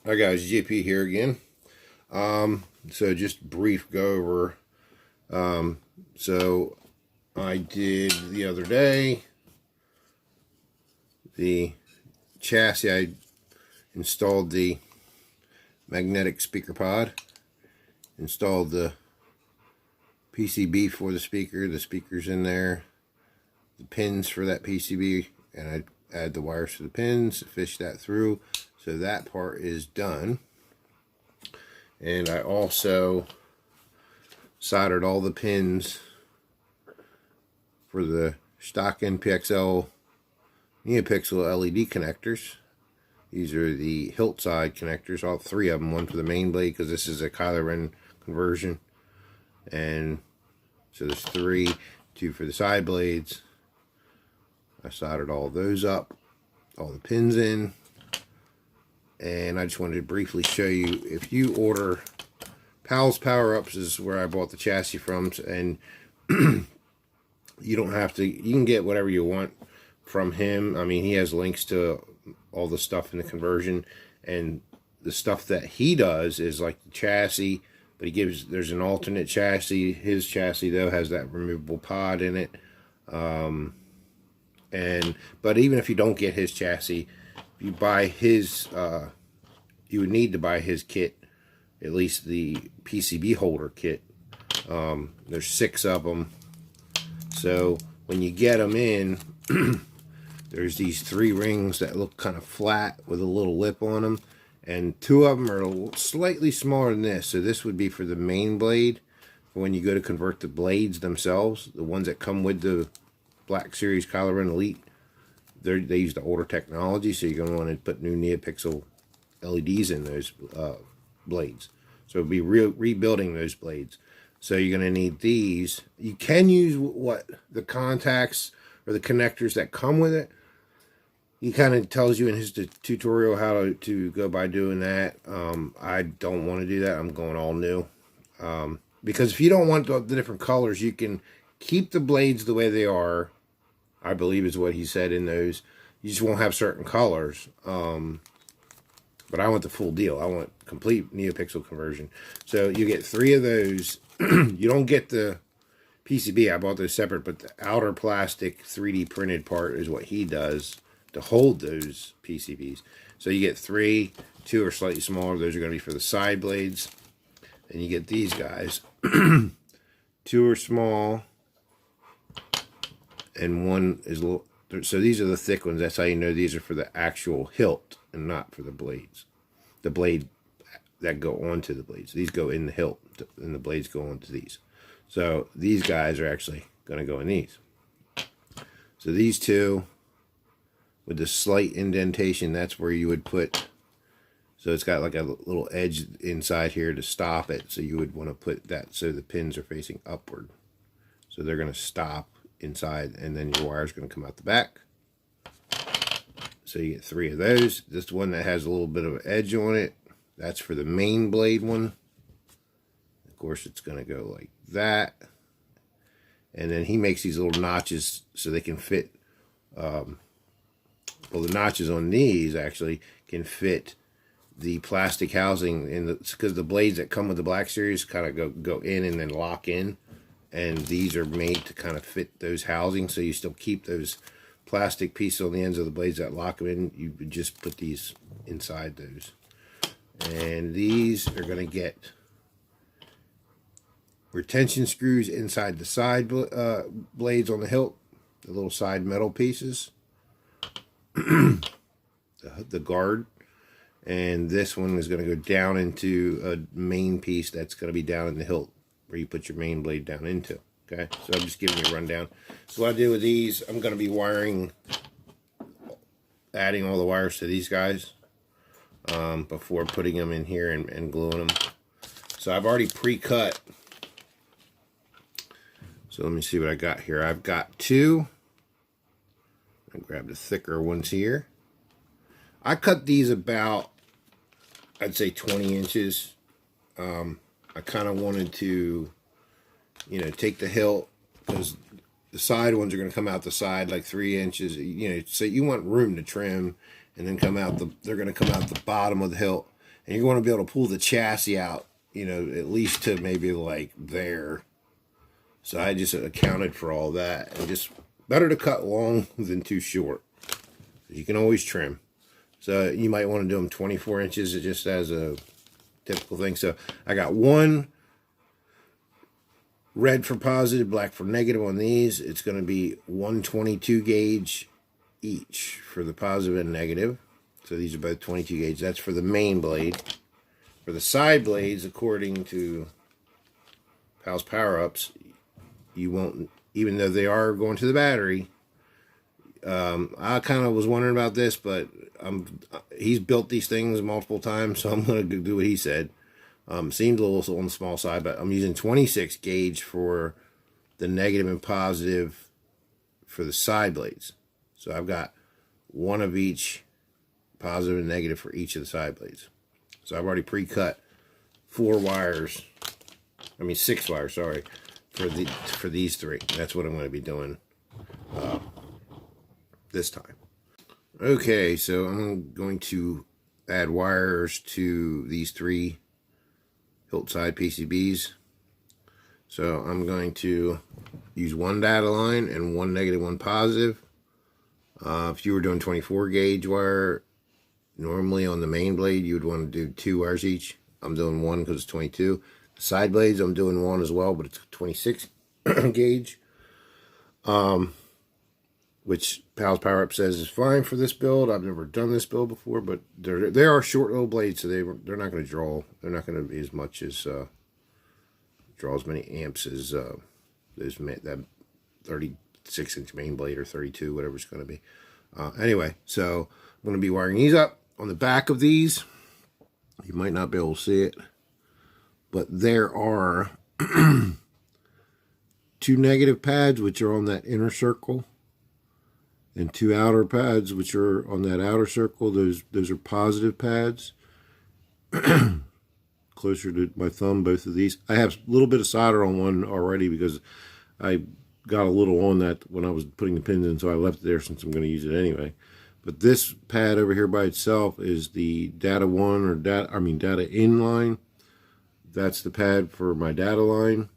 Hi guys, GP here again. So just brief go over. So I did the other day the chassis. I installed the magnetic speaker pod, installed the PCB for the speakers in there, the pins for that PCB, and I add the wires to the pins, fish that through. So that part is done. And I also soldered all the pins for the stock Neopixel LED connectors. These are the hilt side connectors, all three of them. One for the main blade, because this is a Kylo conversion. And so there's three, two for the side blades. I soldered all those up, all the pins in. And I just wanted to briefly show you, if you order Pal's Power Ups is where I bought the chassis from, and you don't have to, you can get whatever you want from him. I mean, he has links to all the stuff in the conversion, and the stuff that he does is like the chassis, but he gives, there's an alternate chassis. His chassis though has that removable pod in it. But even if you don't get his chassis, you buy his, you would need to buy his kit, at least the PCB holder kit. There's 6 of them. So when you get them in, there's these 3 rings that look kind of flat with a little lip on them. And 2 of them are slightly smaller than this. So this would be for the main blade. When you go to convert the blades themselves, the ones that come with the Black Series Kylo Elite, they use the older technology, so you're going to want to put new Neopixel LEDs in those blades. So it'll be rebuilding those blades. So you're going to need these. You can use the contacts or the connectors that come with it. He kind of tells you in his tutorial how to go by doing that. I don't want to do that. I'm going all new. Because if you don't want the different colors, you can keep the blades the way they are, I believe is what he said in those. You just won't have certain colors. But I want the full deal. I want complete Neopixel conversion. So you get 3 of those. You don't get the PCB. I bought those separate, but the outer plastic 3D printed part is what he does to hold those PCBs. So you get 3. 2 are slightly smaller. Those are going to be for the side blades. And you get these guys. 2 are small, and 1 is a little. So these are the thick ones. That's how you know these are for the actual hilt and not for the blades. The blade that go onto the blades. These go in the hilt, and the blades go onto these. So these guys are actually going to go in these. So these 2 with the slight indentation, that's where you would put. So it's got like a little edge inside here to stop it. So you would want to put that so the pins are facing upward. So they're going to stop inside, and then your wire is going to come out the back. So you get 3 of those. This one that has a little bit of an edge on it, that's for the main blade one. Of course, it's going to go like that. And then he makes these little notches so they can fit. Well, the notches on these actually can fit the plastic housing in the, because the blades that come with the Black Series kind of go in and then lock in, and these are made to kind of fit those housings, so you still keep those plastic pieces on the ends of the blades that lock them in. You would just put these inside those, and these are going to get retention screws inside the side blades on the hilt, the little side metal pieces, the guard. And this one is going to go down into a main piece that's going to be down in the hilt where you put your main blade down into. Okay, so I'm just giving you a rundown. So what I do with these, I'm going to be adding all the wires to these guys before putting them in here and gluing them. So I've already pre-cut. So let me see what I got here. I've got 2. I grab the thicker ones here. I cut these about, I'd say 20 inches. I kind of wanted to, take the hilt, because the side ones are going to come out the side like 3 inches. So you want room to trim, and then they're going to come out the bottom of the hilt. And you're going to be able to pull the chassis out, you know, at least to maybe like there. So I just accounted for all that. And just better to cut long than too short. You can always trim. So you might want to do them 24 inches just as a typical thing. So I got one red for positive, black for negative on these. It's going to be 122 gauge each for the positive and negative. So these are both 22 gauge. That's for the main blade. For the side blades, according to Pal's Power-Ups, you won't, even though they are going to the battery. I kind of was wondering about this, but he's built these things multiple times, so I'm going to do what he said. Seems a little on the small side, but I'm using 26 gauge for the negative and positive for the side blades. So I've got one of each, positive and negative for each of the side blades. So I've already pre-cut 6 wires, sorry, for these 3. That's what I'm going to be doing this time. Okay, so I'm going to add wires to these 3 hilt side PCBs. So I'm going to use one data line and one negative, one positive. If you were doing 24 gauge wire, normally on the main blade you would want to do 2 wires each. I'm doing 1 because it's 22. The side blades I'm doing 1 as well, but it's 26 gauge. Which Pal's Power-Up says is fine for this build. I've never done this build before, but they are short little blades, so they're not going to draw. They're not going to be as much as draw as many amps as that 36-inch main blade or 32, whatever it's going to be. Anyway, so I'm going to be wiring these up. On the back of these, you might not be able to see it, but there are 2 negative pads, which are on that inner circle, and 2 outer pads, which are on that outer circle. Those are positive pads. Closer to my thumb, both of these. I have a little bit of solder on one already because I got a little on that when I was putting the pins in, so I left it there since I'm going to use it anyway. But this pad over here by itself is the data 1 or data in line. That's the pad for my data line.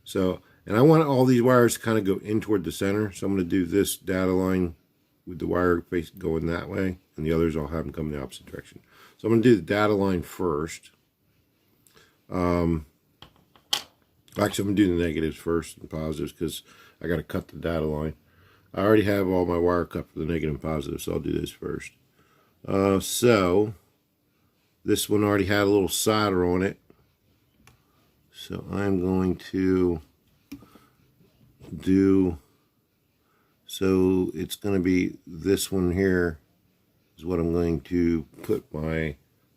So, and I want all these wires to kind of go in toward the center. So I'm going to do this data line with the wire face going that way, and the others I'll have them come the opposite direction. So I'm going to do the data line first. Actually, I'm going to do the negatives first and positives because I got to cut the data line. I already have all my wire cut for the negative and positive, so I'll do this first. So this one already had a little solder on it. So I'm going to so it's going to be this one here is what I'm going to put my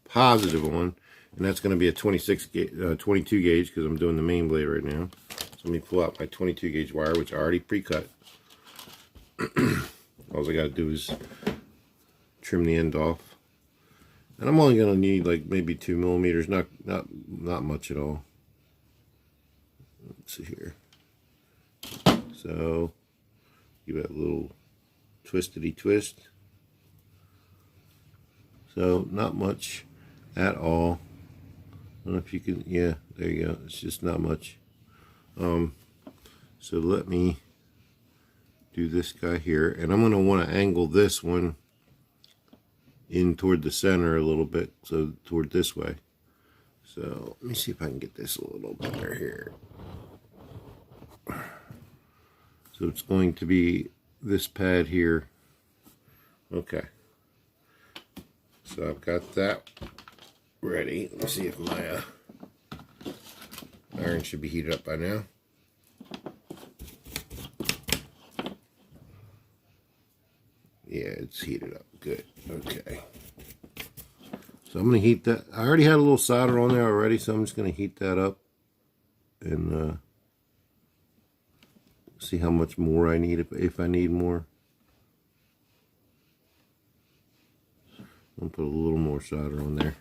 positive on. And that's going to be a 22 gauge because I'm doing the main blade right now. So let me pull out my 22 gauge wire, which I already pre-cut. All I got to do is trim the end off. And I'm only going to need like maybe 2 millimeters, not much at all. Let's see here. So give it a little twistity twist. So not much at all. I don't know if you can, yeah, there you go. It's just not much. So let me do this guy here, and I'm going to want to angle this one in toward the center a little bit, so toward this way. So let me see if I can get this a little better here. So it's going to be this pad here. Okay. So I've got that ready. Let's see if my iron should be heated up by now. Yeah, it's heated up. Good. Okay. So I'm going to heat that. I already had a little solder on there already, so I'm just going to heat that up and see how much more I need, if I need more. I'll put a little more solder on there.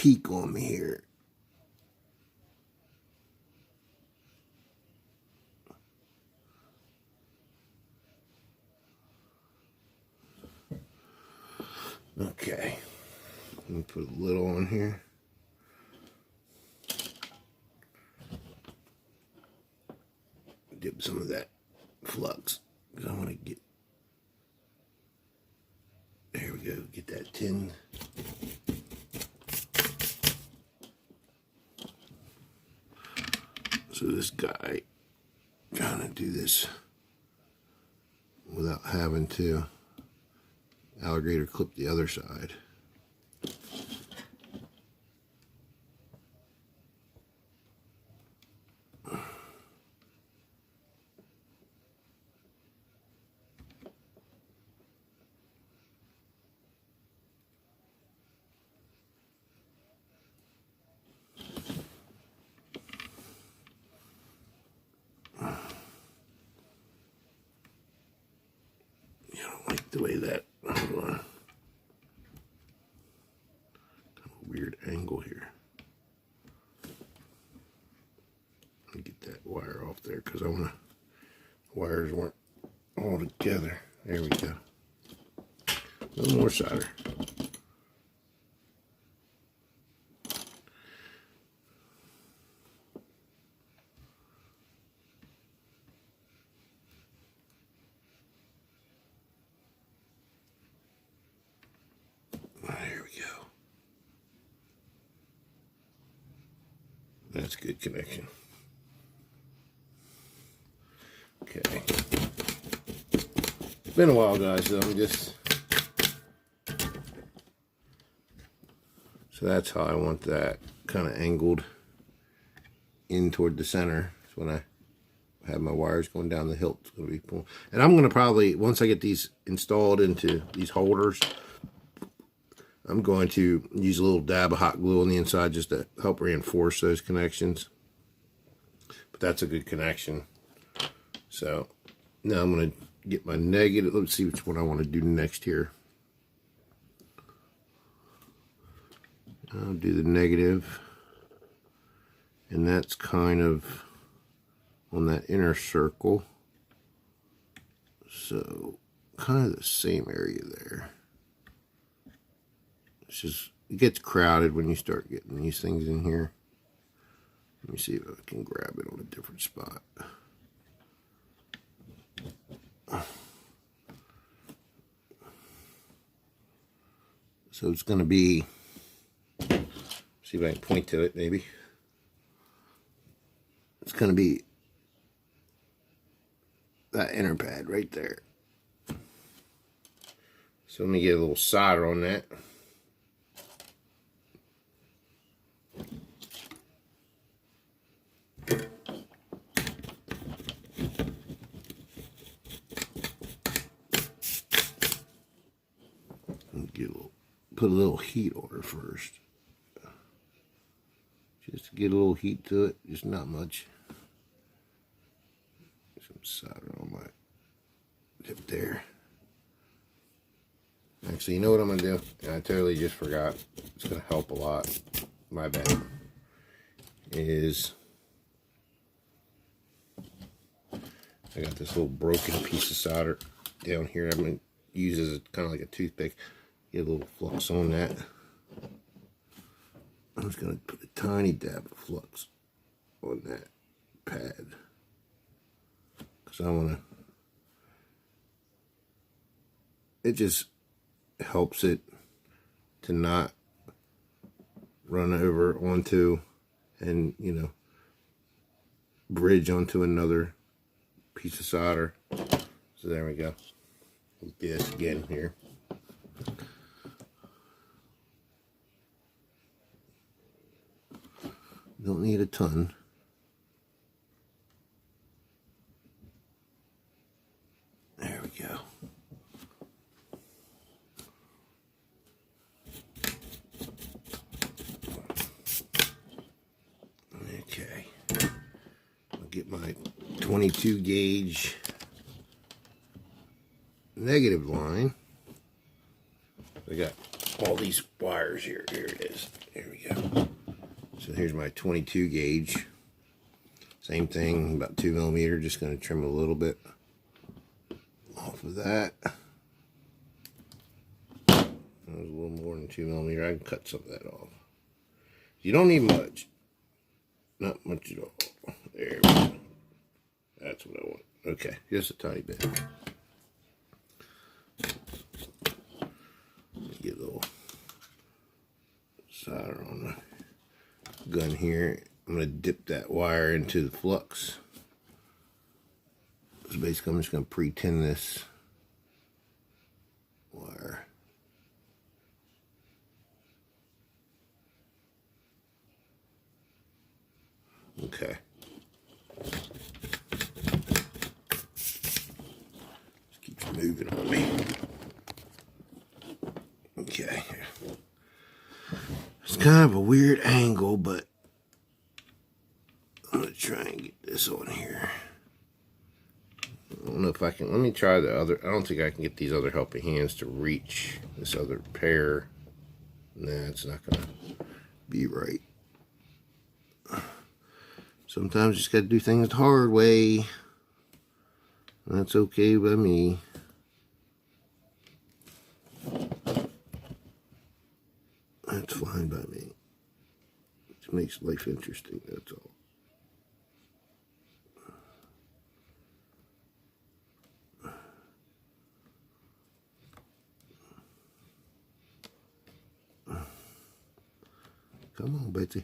peek on me here. Okay, let me put a little on here. Dip some of that flux, because I want to get, there we go, get that tin. So this guy, trying to do this without having to alligator clip the other side. I don't like the way that, hold on. Kind of a weird angle here. Let me get that wire off there because I want to, wires weren't all together. There we go. A little more solder. There we go. That's good connection. Okay. It's been a while, guys, so I'm just... So that's how I want that kind of angled in toward the center. So when I have my wires going down the hilt, it's going to be pulling. And I'm going to probably, once I get these installed into these holders, I'm going to use a little dab of hot glue on the inside just to help reinforce those connections. But that's a good connection. So now I'm going to get my negative. Let's see which one I want to do next here. I'll do the negative. And that's kind of on that inner circle. So kind of the same area there. It's just, it gets crowded when you start getting these things in here. Let me see if I can grab it on a different spot. So it's going to be, see if I can point to it maybe. It's going to be that inner pad right there. So let me get a little solder on that. Put a little heat on her first. Just to get a little heat to it, just not much. Some solder on my tip there. Actually, you know what I'm going to do? And I totally just forgot. It's going to help a lot. My bad. Is I got this little broken piece of solder down here. I'm going to use as kind of like a toothpick. Get a little flux on that. I'm just going to put a tiny dab of flux on that pad. Because I want to, it just helps it to not run over onto and, you know, bridge onto another piece of solder. So there we go. Let's do this again here. Don't need a ton. There we go. Okay. I'll get my 22 gauge negative line. I got all these wires here. Here it is. There we go. So here's my 22 gauge. Same thing, about 2mm. Just going to trim a little bit off of that. That was a little more than 2mm. I can cut some of that off. You don't need much. Not much at all. There we go. That's what I want. Okay, just a tiny bit. Get a little solder on the gun here. I'm going to dip that wire into the flux. So basically I'm just going to pre-tin this wire. Okay. Just keeps moving on me. Okay. It's kind of a weird angle, but I'm going to try and get this on here. I don't know if I can. Let me try the other. I don't think I can get these other helping hands to reach this other pair. Nah, it's not going to be right. Sometimes you just got to do things the hard way. That's okay by me. That's fine by me. It makes life interesting, that's all. Come on, Betsy.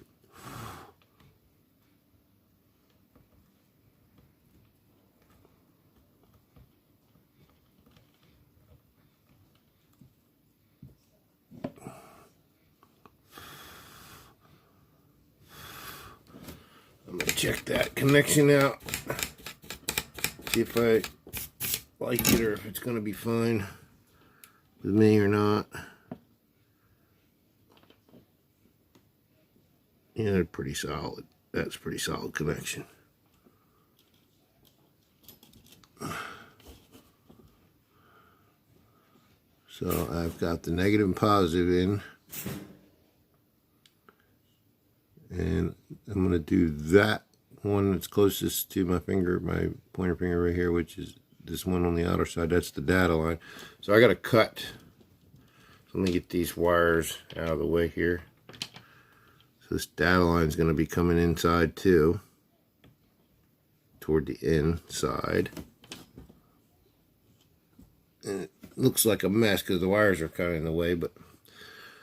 I'm going to check that connection out. See if I like it or if it's going to be fine with me or not. Yeah, they're pretty solid. That's a pretty solid connection. So I've got the negative and positive in. And I'm going to do that one that's closest to my finger, my pointer finger right here, which is this one on the outer side. That's the data line. So I got to cut. So let me get these wires out of the way here. So this data line is going to be coming inside too, toward the inside. And it looks like a mess because the wires are kind of in the way, but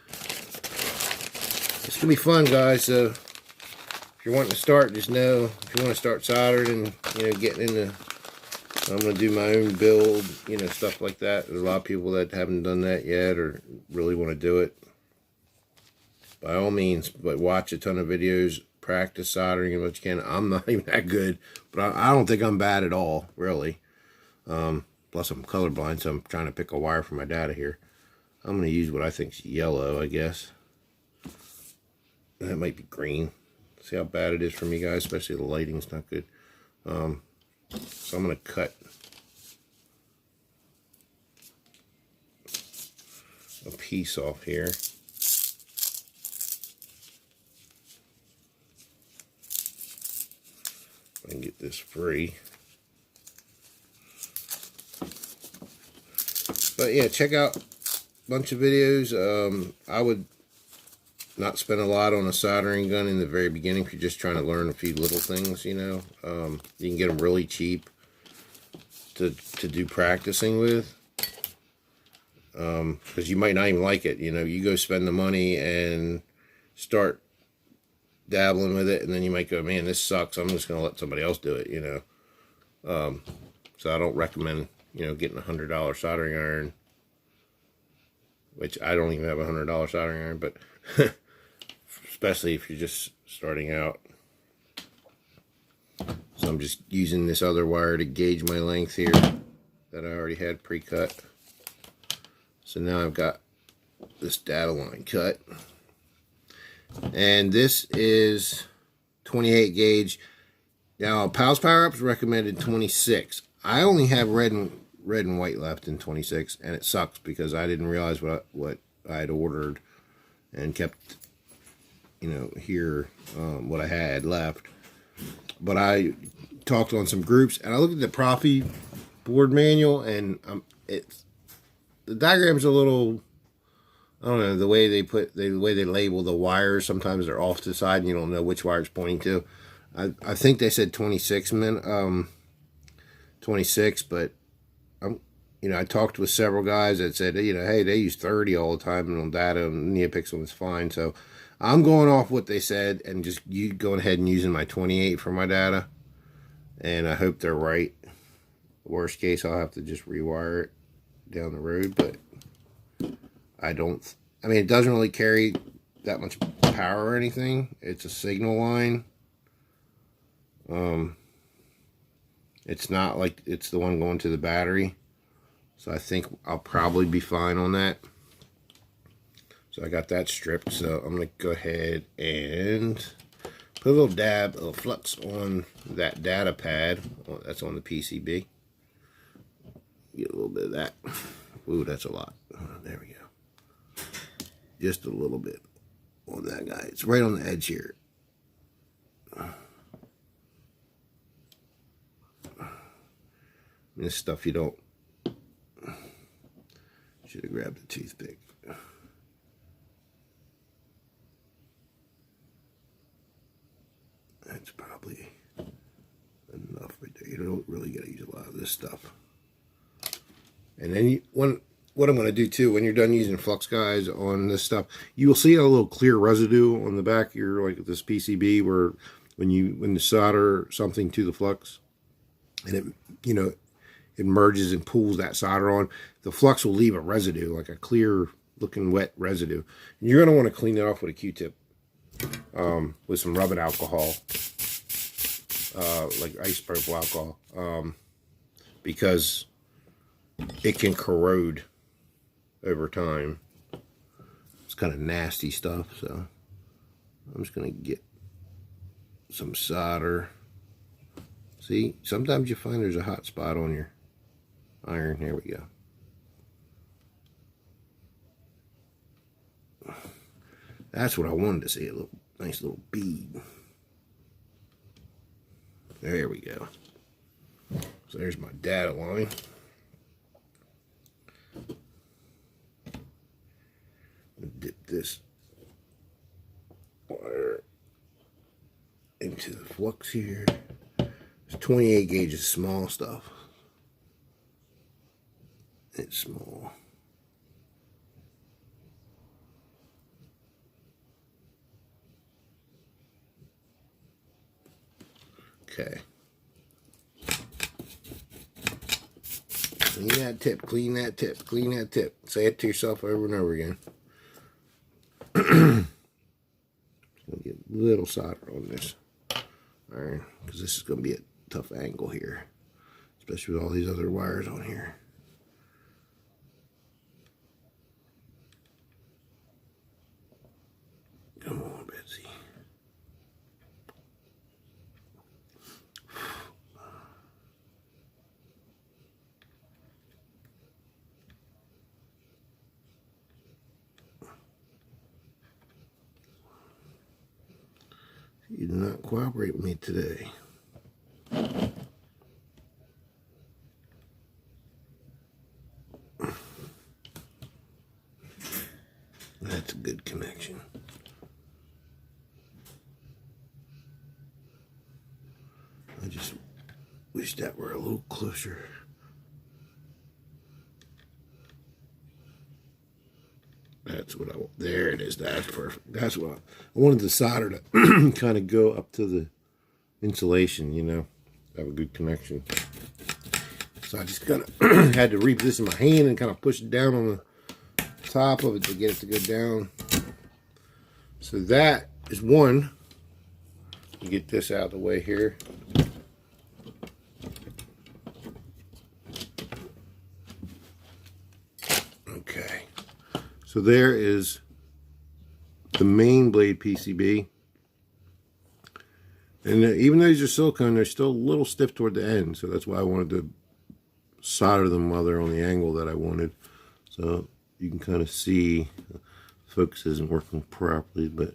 it's going to be fun, guys. So if you're wanting to start, just know if you want to start soldering and, getting into, I'm going to do my own build, stuff like that. There's a lot of people that haven't done that yet or really want to do it. By all means, but watch a ton of videos, practice soldering as much as you can. I'm not even that good, but I don't think I'm bad at all, really. Plus, I'm colorblind, so I'm trying to pick a wire for my data here. I'm going to use what I think is yellow, I guess. That might be green. See how bad it is for me, guys, especially the lighting's not good. So I'm going to cut a piece off here. I can get this free. But yeah, check out a bunch of videos. I would not spend a lot on a soldering gun in the very beginning if you're just trying to learn a few little things, You can get them really cheap to do practicing with. Because you might not even like it. You go spend the money and start dabbling with it, and then you might go, man, this sucks, I'm just going to let somebody else do it, So I don't recommend, getting a $100 soldering iron, which I don't even have a $100 soldering iron, but especially if you're just starting out. So I'm just using this other wire to gauge my length here that I already had pre-cut. So now I've got this data line cut. And this is 28 gauge. Now, Pals Power Ups recommended 26. I only have red and white left in 26, and it sucks because I didn't realize what I had ordered and kept, you know, here what I had left. But I talked on some groups, and I looked at the Profi board manual, and the diagram's a little, I don't know, the way they label the wires. Sometimes they're off to the side, and you don't know which wire it's pointing to. I think they said 26, but you know, I talked with several guys that said, you know, hey, they use 30 all the time, and on data, and Neopixel was fine. So I'm going off what they said, and just going ahead and using my 28 for my data, and I hope they're right. Worst case, I'll have to just rewire it down the road, but I mean, it doesn't really carry that much power or anything. It's a signal line. It's not like it's the one going to the battery. So I think I'll probably be fine on that. So I got that stripped. So I'm going to go ahead and put a little dab, a little flux on that data pad. That's on the PCB. Get a little bit of that. Ooh, that's a lot. There we go. Just a little bit on that guy. It's right on the edge here. This stuff you don't. Should have grabbed a toothpick. That's probably enough right there. You don't really got to use a lot of this stuff. And then what I'm going to do too, when you're done using flux guys on this stuff, you will see a little clear residue on the back of your, like this PCB, where when you solder something to the flux, and it, you know, it merges and pulls that solder on, the flux will leave a residue, like a clear looking wet residue. And you're going to want to clean it off with a Q-tip, with some rubbing alcohol, like isopropyl alcohol, because it can corrode over time. It's kind of nasty stuff, so I'm just going to get some solder. See, sometimes you find there's a hot spot on your iron. There we go. That's what I wanted to see, a little nice little bead. There we go. So there's my data line. Dip this wire into the flux here. It's 28 gauges, small stuff. It's small. Okay. Clean that tip, clean that tip, clean that tip. Say it to yourself over and over again. Get a little solder on this iron, because this is going to be a tough angle here, especially with all these other wires on here. Come on, Betsy. You do not cooperate with me today. That's a good connection. I just wish that were a little closer. That's what I want. There it is. That's perfect. That's what I wanted the solder to kind of go up to the insulation, you know, have a good connection. So I just kind of had to reap this in my hand and kind of push it down on the top of it to get it to go down. So that is one. You get this out of the way here. Okay. So there is the main blade PCB. And even though these are silicone, they're still a little stiff toward the end. So that's why I wanted to solder them while they're on the angle that I wanted. So you can kind of see, focus isn't working properly, but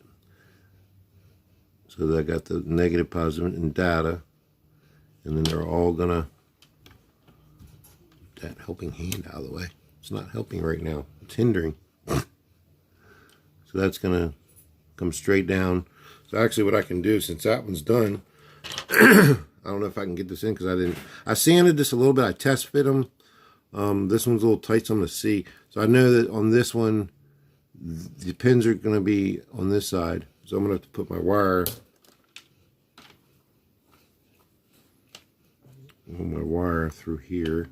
so I got the negative, positive, and data, and then they're all gonna, that helping hand out of the way. It's not helping right now, it's hindering. So that's gonna come straight down. So actually what I can do, since that one's done, I don't know if I can get this in because I sanded this a little bit. I test fit them. This one's a little tight, so I'm going to see. So I know that on this one, the pins are going to be on this side. So I'm going to have to put my wire through here.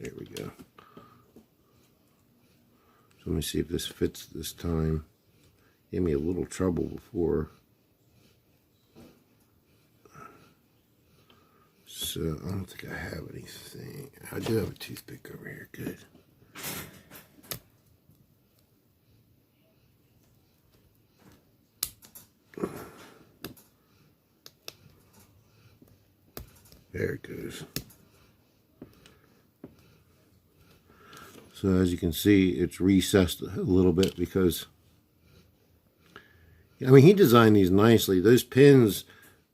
There we go. So let me see if this fits this time. Gave me a little trouble before. So I don't think I have anything. I do have a toothpick over here. Good. There it goes. So as you can see, it's recessed a little bit because, I mean, he designed these nicely. Those pins,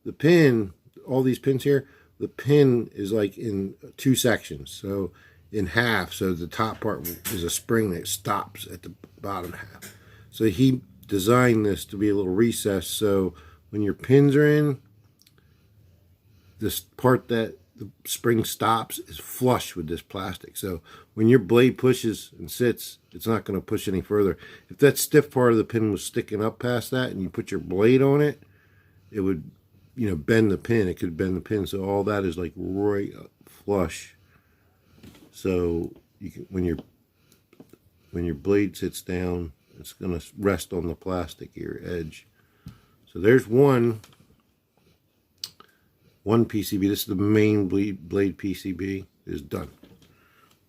the pin, all these pins here, the pin is like in 2 sections. So in half, so the top part is a spring that stops at the bottom half. So he designed this to be a little recessed. So when your pins are in, this part that the spring stops is flush with this plastic. So when your blade pushes and sits, it's not going to push any further. If that stiff part of the pin was sticking up past that and you put your blade on it, it would, you know, bend the pin. It could bend the pin. So all that is like right flush. So you can, when your blade sits down, it's going to rest on the plastic here edge. So there's one PCB. This is the main blade PCB is done.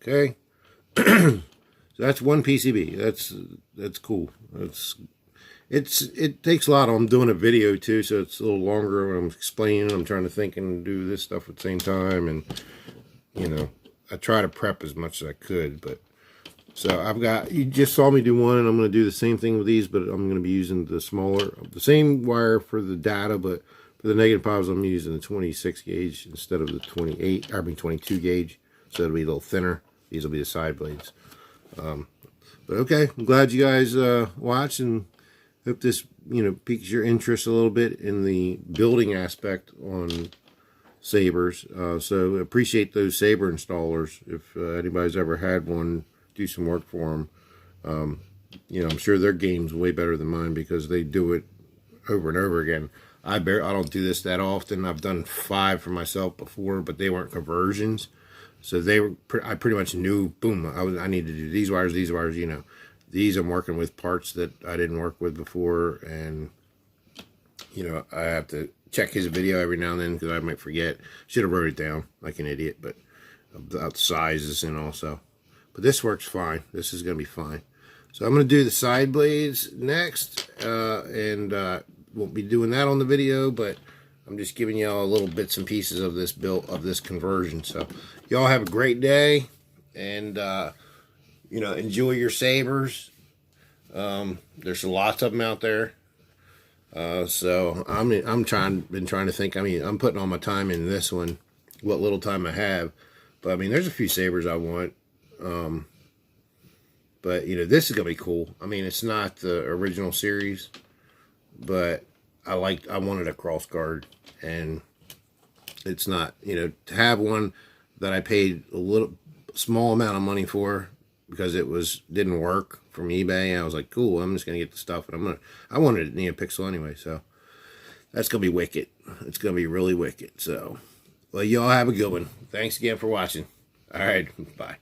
Okay. So that's one PCB. That's cool. It takes a lot. I'm doing a video too, so it's a little longer. I'm explaining. I'm trying to think and do this stuff at the same time, and you know, I try to prep as much as I could. But so I've got, you just saw me do one, and I'm going to do the same thing with these, but I'm going to be using the same wire for the data, but for the negative positives, I'm using the 26 gauge instead of the 22 gauge. So it'll be a little thinner. These will be the side blades. But okay, I'm glad you guys watched, and hope this, you know, piques your interest a little bit in the building aspect on sabers. So appreciate those saber installers. If anybody's ever had one, do some work for them. You know, I'm sure their game's way better than mine because they do it over and over again. I don't do this that often. I've done 5 for myself before, but they weren't conversions. So I pretty much knew, boom, I need to do these wires, you know. These I'm working with parts that I didn't work with before, and, you know, I have to check his video every now and then because I might forget. Should have wrote it down like an idiot, but about sizes and also. But this works fine. This is going to be fine. So I'm going to do the side blades next, and won't be doing that on the video, but I'm just giving y'all little bits and pieces of this build, of this conversion. So y'all have a great day, and you know, enjoy your sabers. There's lots of them out there. So been trying to think. I mean, I'm putting all my time in this one, what little time I have. But I mean, there's a few sabers I want. But you know, this is gonna be cool. I mean, it's not the original series, but I wanted a cross guard, and it's not, you know, to have one that I paid a small amount of money for because it didn't work from eBay. I was like, cool, I'm just gonna get the stuff, and I wanted a Neopixel anyway, so that's gonna be wicked. It's gonna be really wicked. So, well, y'all have a good one. Thanks again for watching. All right, bye.